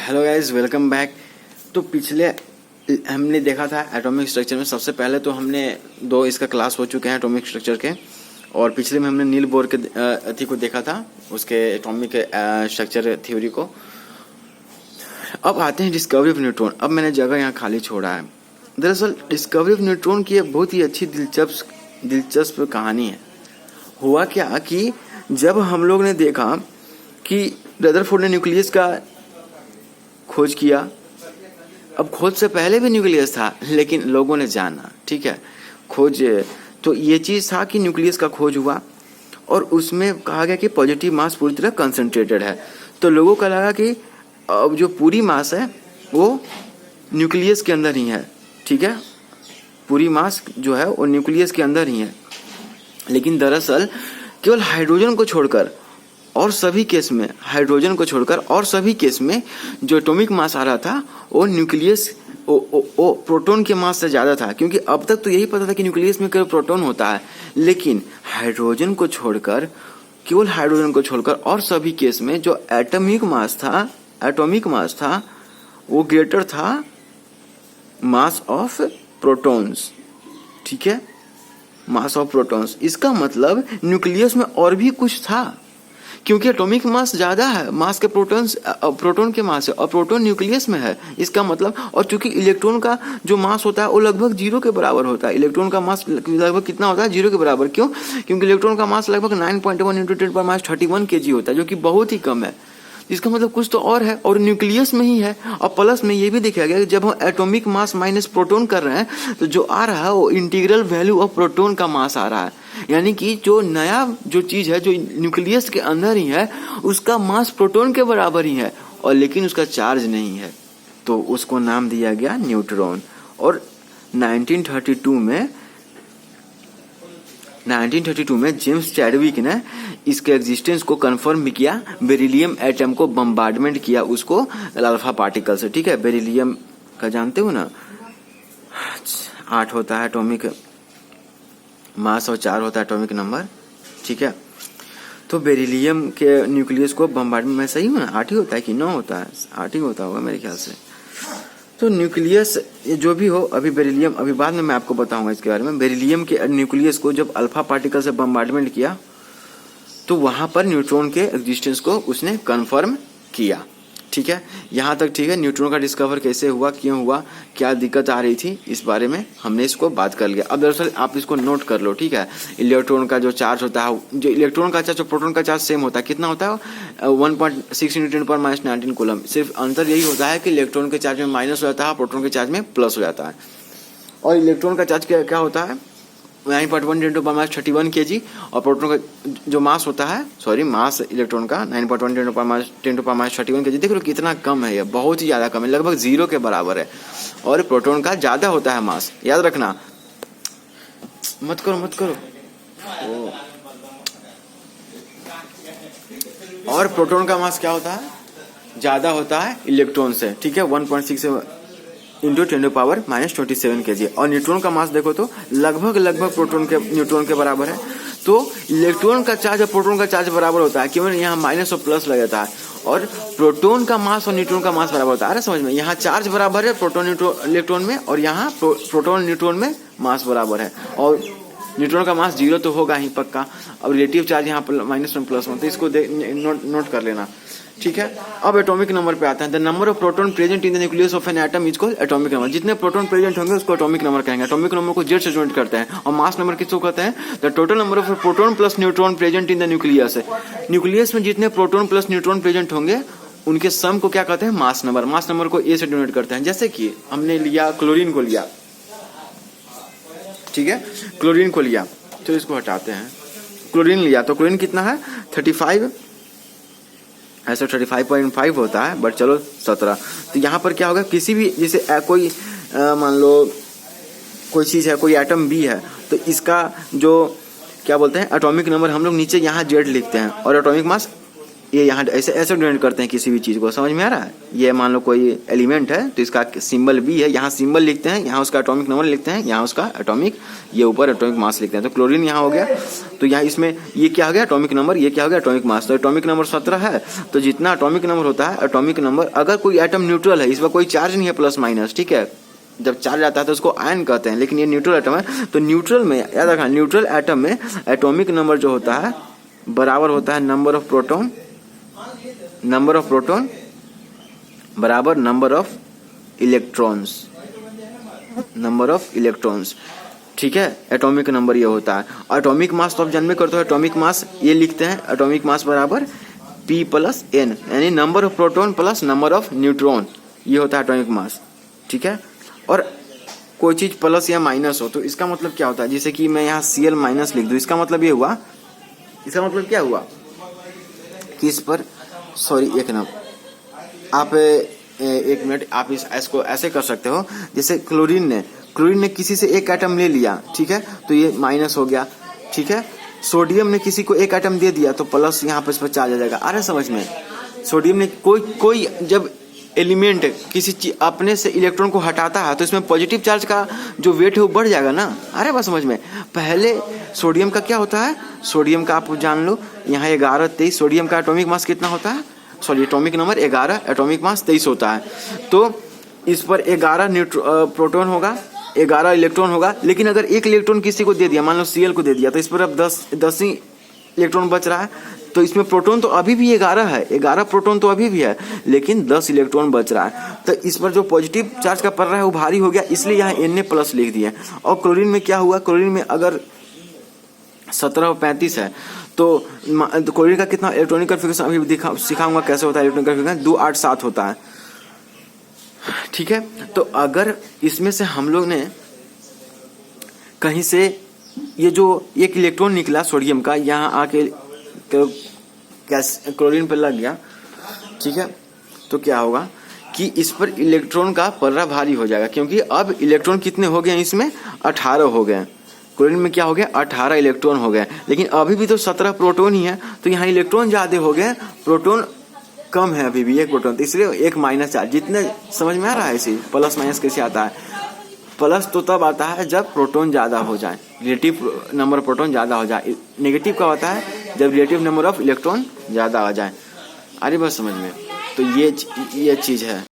Hello guys, welcome back. तो पिछले हमने देखा था एटॉमिक स्ट्रक्चर में। सबसे पहले तो हमने दो इसका क्लास हो चुके हैं एटॉमिक स्ट्रक्चर के, और पिछले में हमने नील बोर के अथी को देखा था, उसके एटॉमिक स्ट्रक्चर थ्योरी को। अब आते हैं डिस्कवरी ऑफ न्यूट्रॉन। अब मैंने जगह यहाँ खाली छोड़ा है। दरअसल डिस्कवरी ऑफ न्यूट्रॉन की एक बहुत ही अच्छी दिलचस्प कहानी है। हुआ क्या कि जब हम लोग ने देखा कि रदरफोर्ड ने न्यूक्लियस का खोज किया। अब खोज से पहले भी न्यूक्लियस था, लेकिन लोगों ने जाना, ठीक है, खोज। तो ये चीज़ था कि न्यूक्लियस का खोज हुआ और उसमें कहा गया कि पॉजिटिव मास पूरी तरह कंसंट्रेटेड है। तो लोगों को लगा कि अब जो पूरी मास है वो न्यूक्लियस के अंदर ही है, ठीक है, पूरी मास जो है वो न्यूक्लियस के अंदर ही है। लेकिन दरअसल केवल हाइड्रोजन को छोड़कर और सभी केस में, हाइड्रोजन को छोड़कर और सभी केस में जो एटॉमिक मास आ रहा था वो न्यूक्लियस वो प्रोटॉन के मास से ज़्यादा था। क्योंकि अब तक तो यही पता था कि न्यूक्लियस में केवल प्रोटॉन होता है, लेकिन हाइड्रोजन को छोड़कर, केवल हाइड्रोजन को छोड़कर और सभी केस में जो एटॉमिक मास था वो ग्रेटर था मास ऑफ प्रोटॉन्स, ठीक है, मास ऑफ प्रोटॉन्स। इसका मतलब न्यूक्लियस में और भी कुछ था, क्योंकि एटॉमिक मास ज़्यादा है मास के प्रोटॉन के मास है, और प्रोटॉन न्यूक्लियस में है। इसका मतलब, और चूंकि इलेक्ट्रॉन का जो मास होता है वो लगभग 0 के बराबर होता है। इलेक्ट्रॉन का मास लगभग कितना होता है? 0 के बराबर। क्यों? क्योंकि इलेक्ट्रॉन का मास लगभग 9.1 × 10⁻31 kg होता है, जो कि बहुत ही कम है। इसका मतलब कुछ तो और है, और न्यूक्लियस में ही है। और प्लस में ये भी देखा गया कि जब हम एटॉमिक मास माइनस प्रोटॉन कर रहे हैं तो जो आ रहा है वो इंटीग्रल वैल्यू ऑफ प्रोटॉन का मास आ रहा है। यानी कि जो नया जो चीज़ है जो न्यूक्लियस के अंदर ही है उसका मास प्रोटॉन के बराबर ही है, और लेकिन उसका चार्ज नहीं है। तो उसको नाम दिया गया न्यूट्रॉन। और 1932 में जेम्स चैडविक ने इसके एग्जिस्टेंस को कंफर्म भी किया। बेरिलियम एटम को बम्बार्डमेंट किया उसको अल्फा पार्टिकल से, ठीक है। बेरिलियम का जानते हो ना, 8 होता है एटॉमिक मास और 4 होता है एटॉमिक नंबर, ठीक है। तो बेरिलियम के न्यूक्लियस को बम्बार्डमेंट में, सही हो ना, 8 ही होता है कि 9 होता है? 8 ही होता होगा मेरे ख्याल से। तो न्यूक्लियस जो भी हो, अभी बेरिलियम, अभी बाद में मैं आपको बताऊंगा इसके बारे में। बेरिलियम के न्यूक्लियस को जब अल्फा पार्टिकल से बम्बार्डमेंट किया तो वहां पर न्यूट्रॉन के एग्जिस्टेंस को उसने कंफर्म किया, ठीक है। यहाँ तक ठीक है। न्यूट्रॉन का डिस्कवर कैसे हुआ, क्यों हुआ, क्या दिक्कत आ रही थी, इस बारे में हमने इसको बात कर लिया। अब दरअसल आप इसको नोट कर लो, ठीक है। इलेक्ट्रॉन का जो चार्ज होता है, जो इलेक्ट्रॉन का चार्ज और प्रोटॉन का चार्ज सेम होता है। कितना होता है? 1.6 × 10⁻19 कूलम। सिर्फ अंतर यही होता है कि इलेक्ट्रॉन के चार्ज में माइनस हो जाता है, प्रोटॉन के चार्ज में प्लस हो जाता है। और इलेक्ट्रॉन का चार्ज क्या होता है? 9.1 × 10⁻31 kg, और प्रोटॉन का जो मास होता है, मास इलेक्ट्रॉन का 9.1 × 10⁻31 kg। देख लो कितना कम है, ये बहुत ही ज़्यादा कम है, लगभग 0 के बराबर है। और प्रोटॉन का ज़्यादा होता है मास, याद रखना। मत करो। और प्रोटॉन का मास क्या होता है? ज़्यादा होता है इलेक्ट्रॉन से, ठीक है, 1.6 × 10⁻27 kg। और न्यूट्रॉन का मास देखो तो लगभग न्यूट्रॉन के बराबर है। तो इलेक्ट्रॉन का चार्ज और प्रोटॉन का चार्ज बराबर होता है, केवल यहाँ माइनस और प्लस लग जाता है। और प्रोटॉन का मास और न्यूट्रॉन का मास बराबर होता है। अरे समझ में, यहाँ चार्ज बराबर है प्रोटॉन इलेक्ट्रॉन में, और यहाँ प्रोटॉन न्यूट्रॉन में मास बराबर है। और न्यूट्रॉन का मास 0 तो होगा ही पक्का। अब रिलेटिव चार्ज यहाँ माइनस में प्लस में, तो इसको नोट कर लेना, ठीक है। अब एटॉमिक नंबर पे आता है। The number of proton present in the nucleus of an atom is called atomic number. जितने प्रोटॉन प्रेजेंट होंगे उसको एटॉमिक नंबर कहेंगे। एटॉमिक नंबर को जेड से डिनोट करते हैं। और मास नंबर किसको कहते हैं? The total number of proton plus neutron present in the nucleus. Nucleus में जितने प्रोटॉन प्लस न्यूट्रॉन प्रेजेंट होंगे उनके सम को क्या कहते हैं? Mass number. मास नंबर को ए से डिनोट करते हैं। जैसे कि हमने लिया क्लोरीन को लिया, ठीक है, क्लोरीन को लिया, तो इसको हटाते हैं। क्लोरीन लिया तो क्लोरीन कितना है? 35, ऐसा 35.5 होता है, बट चलो 17। तो यहाँ पर क्या होगा, किसी भी जैसे कोई मान लो कोई चीज़ है, कोई एटम बी है, तो इसका जो क्या बोलते हैं एटॉमिक नंबर, हम लोग नीचे यहाँ जेड लिखते हैं, और एटॉमिक मास ये यहाँ ऐसे ऐसे डोनेट करते हैं किसी भी चीज़ को, समझ में आ रहा है। ये मान लो कोई एलिमेंट है तो इसका सिंबल B है, यहाँ सिंबल लिखते हैं, यहाँ उसका एटॉमिक नंबर लिखते हैं, यहाँ उसका एटॉमिक, ये ऊपर एटॉमिक मास लिखते हैं। तो क्लोरीन यहाँ हो गया, तो यहाँ इसमें ये क्या हो गया एटॉमिक नंबर, ये क्या हो गया एटॉमिक मास। तो एटॉमिक नंबर 17 है, तो जितना एटॉमिक नंबर होता है एटॉमिक नंबर, अगर कोई एटम न्यूट्रल है, इस पर कोई चार्ज नहीं है प्लस माइनस, ठीक है, जब चार्ज आता है तो उसको आयन कहते हैं, लेकिन ये न्यूट्रल एटम है। तो न्यूट्रल में याद रखना, न्यूट्रल एटम में एटॉमिक नंबर जो होता है बराबर होता है नंबर ऑफ प्रोटॉन बराबर नंबर ऑफ इलेक्ट्रॉन्स, ठीक है। एटॉमिक नंबर ये होता है। एटॉमिक मास तो आप जन्मे करते हो, एटॉमिक मास ये लिखते हैं, एटॉमिक मास बराबर P प्लस N, यानी number of proton plus number of neutron, ये होता है एटॉमिक मास, ठीक है। और कोई चीज प्लस या माइनस हो तो इसका मतलब क्या होता है, जैसे कि मैं यहाँ Cl माइनस लिख दूं, इसका मतलब ये हुआ, इसका मतलब क्या हुआ कि इस पर एक मिनट, आप एक मिनट, आप इसको ऐसे कर सकते हो, जैसे क्लोरीन ने किसी से एक एटम ले लिया, ठीक है, तो ये माइनस हो गया, ठीक है। सोडियम ने किसी को एक एटम दे दिया तो प्लस यहाँ पर इस पर चार्ज आ जाएगा। आ रहा है समझ में। सोडियम ने कोई जब एलिमेंट किसी चीज अपने से इलेक्ट्रॉन को हटाता है तो इसमें पॉजिटिव चार्ज का जो वेट है वो बढ़ जाएगा ना। आ रहा है बात समझ में। पहले सोडियम का क्या होता है, सोडियम का आप जान लो, यहाँ 11 23, सोडियम का एटॉमिक मास कितना होता है, एटॉमिक नंबर 11, एटॉमिक मास 23 होता है। तो इस पर 11 प्रोटॉन होगा, 11 इलेक्ट्रॉन होगा, लेकिन अगर एक इलेक्ट्रॉन किसी को दे दिया, मान लो Cl को दे दिया, तो इस पर अब 10 ही इलेक्ट्रॉन बच रहा है। तो इसमें प्रोटॉन तो अभी भी 11 है, 11 प्रोटॉन तो अभी भी है, लेकिन 10 इलेक्ट्रॉन बच रहा है। तो इस पर जो पॉजिटिव चार्ज का पड़ रहा है वो भारी हो गया, इसलिए यहाँ Na प्लस लिख दिया। और क्लोरीन में क्या हुआ, क्लोरीन में अगर 17 और 35 है तो क्लोरीन का कितना इलेक्ट्रॉनिक कन्फिगरेशन अभी सिखाऊंगा कैसे होता है इलेक्ट्रॉनिक कन्फिगरेशन, 2 8 7 होता है, ठीक है। तो अगर इसमें से हम लोग ने कहीं से ये जो एक इलेक्ट्रॉन निकला सोडियम का, यहाँ आके क्लोरीन पर लग गया, ठीक है, तो क्या होगा कि इस पर इलेक्ट्रॉन का पर्रा भारी हो जाएगा, क्योंकि अब इलेक्ट्रॉन कितने हो गए, इसमें 18 हो गए। क्लोरीन में क्या हो गया, 18 इलेक्ट्रॉन हो गए, लेकिन अभी भी तो 17 प्रोटॉन ही है, तो यहाँ इलेक्ट्रॉन ज्यादा हो गए, प्रोटॉन कम है अभी भी, एक प्रोटॉन, तो इसलिए एक माइनस चार्ज। जितने समझ में आ रहा है इसे प्लस माइनस कैसे आता है, प्लस तो तब आता है जब प्रोटॉन ज्यादा हो जाए, रिलेटिव नंबर प्रोटॉन ज्यादा हो जाए। नेगेटिव का होता है जब रिलेटिव नंबर ऑफ इलेक्ट्रॉन ज्यादा आ जाए। आ रही बात समझ में। तो ये चीज है।